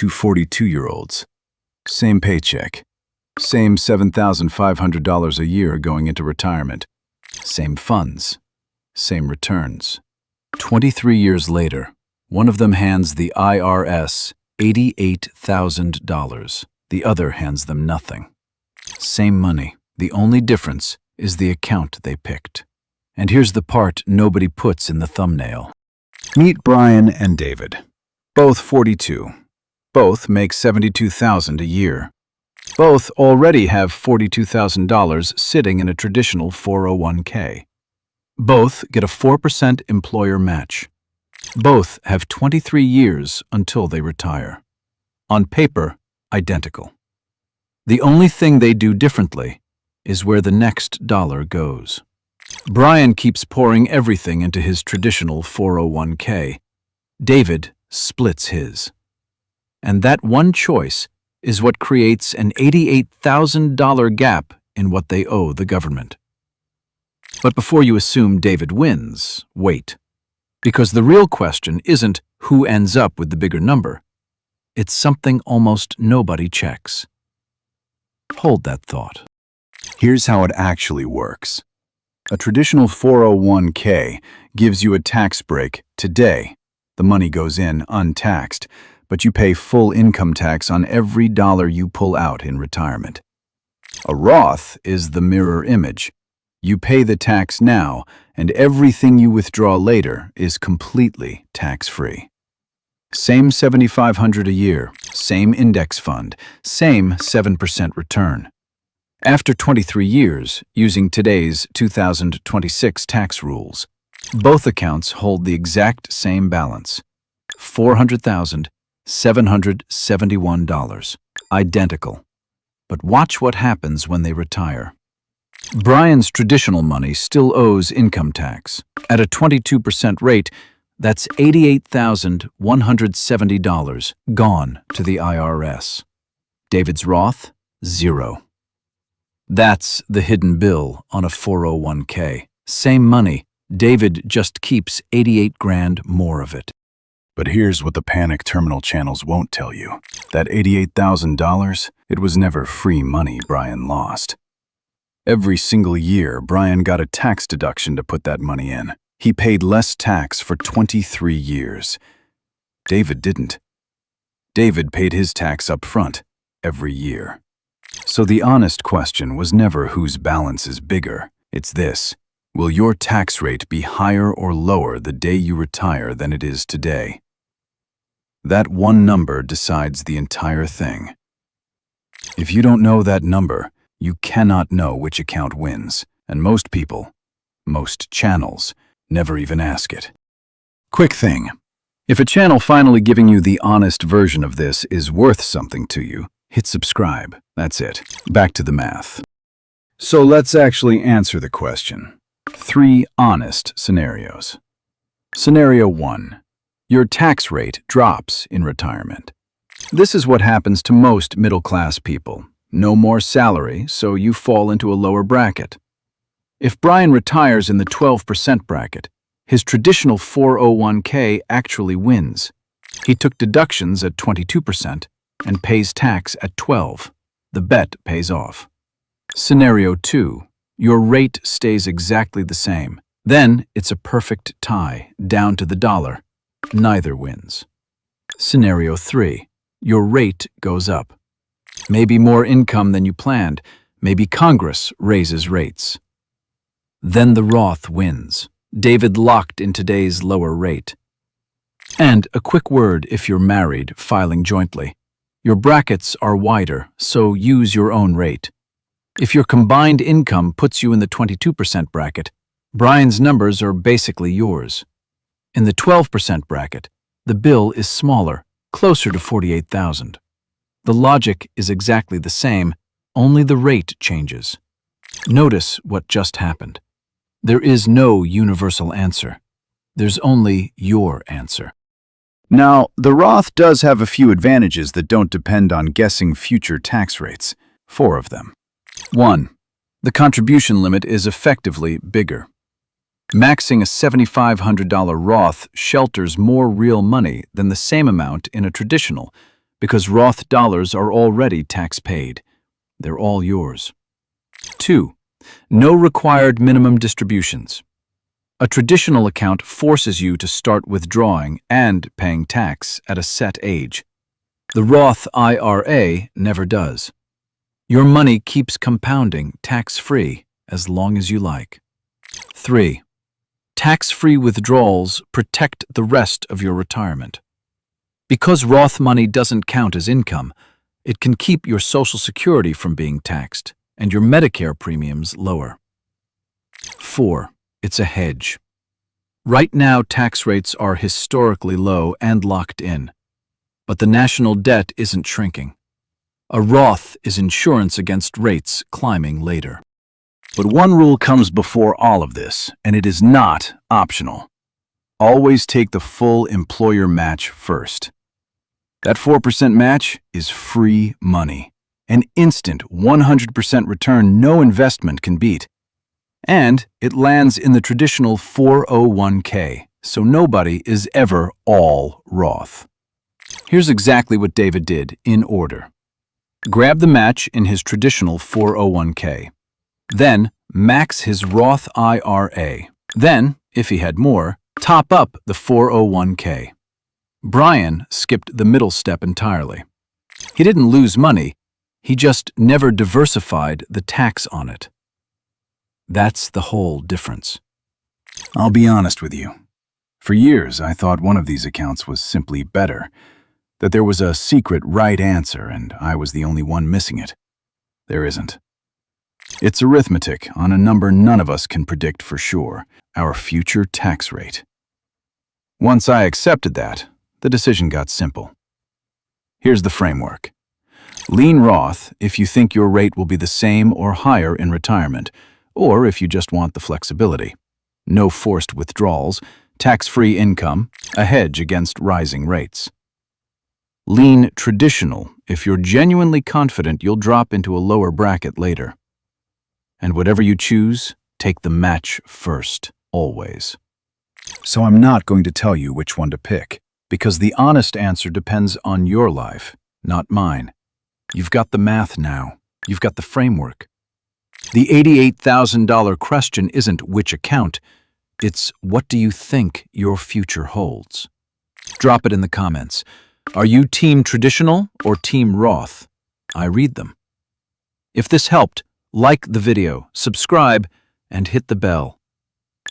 two 42-year-olds. Same paycheck. Same $7,500 a year going into retirement. Same funds. Same returns. 23 years later, one of them hands the IRS $88,000. The other hands them nothing. Same money. The only difference is the account they picked. And here's the part nobody puts in the thumbnail. Meet Brian and David. Both 42. Both make $72,000 a year. Both already have $42,000 sitting in a traditional 401k. Both get a 4% employer match. Both have 23 years until they retire. On paper, identical. The only thing they do differently is where the next dollar goes. Brian keeps pouring everything into his traditional 401k. David splits his. And that one choice is what creates an $88,000 gap in what they owe the government. But before you assume David wins, wait. Because the real question isn't who ends up with the bigger number. It's something almost nobody checks. Hold that thought. Here's how it actually works. A traditional 401k gives you a tax break today. The money goes in untaxed, but you pay full income tax on every dollar you pull out in retirement. A Roth is the mirror image. You pay the tax now, and everything you withdraw later is completely tax-free. Same $7,500 a year, same index fund, same 7% return. After 23 years, using today's 2026 tax rules, both accounts hold the exact same balance, $400,771, identical. But watch what happens when they retire. Brian's traditional money still owes income tax. At a 22% rate, that's $88,170 gone to the IRS. David's Roth, $0. That's the hidden bill on a 401k. Same money, David just keeps 88 grand more of it. But here's what the panic terminal channels won't tell you. That $88,000, it was never free money Brian lost. Every single year, Brian got a tax deduction to put that money in. He paid less tax for 23 years. David didn't. David paid his tax up front, every year. So the honest question was never whose balance is bigger. It's this: will your tax rate be higher or lower the day you retire than it is today? That one number decides the entire thing. If you don't know that number, you cannot know which account wins, and most people, most channels, never even ask it. Quick thing. If a channel finally giving you the honest version of this is worth something to you, hit subscribe. That's it. Back to the math. So let's actually answer the question. 3 honest scenarios. Scenario 1. Your tax rate drops in retirement. This is what happens to most middle-class people. No more salary, so you fall into a lower bracket. If Brian retires in the 12% bracket, his traditional 401k actually wins. He took deductions at 22% and pays tax at 12%. The bet pays off. Scenario 2. Your rate stays exactly the same. Then it's a perfect tie, down to the dollar. Neither wins. Scenario 3. Your rate goes up. Maybe more income than you planned. Maybe Congress raises rates. Then the Roth wins. David locked in today's lower rate. And a quick word if you're married, filing jointly. Your brackets are wider, so use your own rate. If your combined income puts you in the 22% bracket, Brian's numbers are basically yours. In the 12% bracket, the bill is smaller, closer to $48,000. The logic is exactly the same, only the rate changes. Notice what just happened. There is no universal answer. There's only your answer. Now, the Roth does have a few advantages that don't depend on guessing future tax rates. 4 of them. 1. The contribution limit is effectively bigger. Maxing a $7,500 Roth shelters more real money than the same amount in a traditional, because Roth dollars are already tax-paid. They're all yours. 2. No required minimum distributions. A traditional account forces you to start withdrawing and paying tax at a set age. The Roth IRA never does. Your money keeps compounding tax-free as long as you like. 3. Tax-free withdrawals protect the rest of your retirement. Because Roth money doesn't count as income, it can keep your Social Security from being taxed and your Medicare premiums lower. 4. It's a hedge. Right now, tax rates are historically low and locked in, but the national debt isn't shrinking. A Roth is insurance against rates climbing later. But one rule comes before all of this, and it is not optional. Always take the full employer match first. That 4% match is free money, an instant 100% return no investment can beat. And it lands in the traditional 401k, so nobody is ever all Roth. Here's exactly what David did in order. Grab the match in his traditional 401k. Then max his Roth IRA. Then, if he had more, top up the 401k. Brian skipped the middle step entirely. He didn't lose money, he just never diversified the tax on it. That's the whole difference. I'll be honest with you. For years, I thought one of these accounts was simply better, that there was a secret right answer and I was the only one missing it. There isn't. It's arithmetic on a number none of us can predict for sure, our future tax rate. Once I accepted that, the decision got simple. Here's the framework. Lean Roth if you think your rate will be the same or higher in retirement, or if you just want the flexibility. No forced withdrawals, tax-free income, a hedge against rising rates. Lean Traditional if you're genuinely confident you'll drop into a lower bracket later. And whatever you choose, take the match first, always. So I'm not going to tell you which one to pick, because the honest answer depends on your life, not mine. You've got the math now. You've got the framework. The $88,000 question isn't which account, it's what do you think your future holds? Drop it in the comments. Are you Team Traditional or Team Roth? I read them. If this helped, like the video, subscribe, and hit the bell.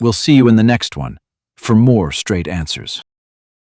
We'll see you in the next one for more straight answers.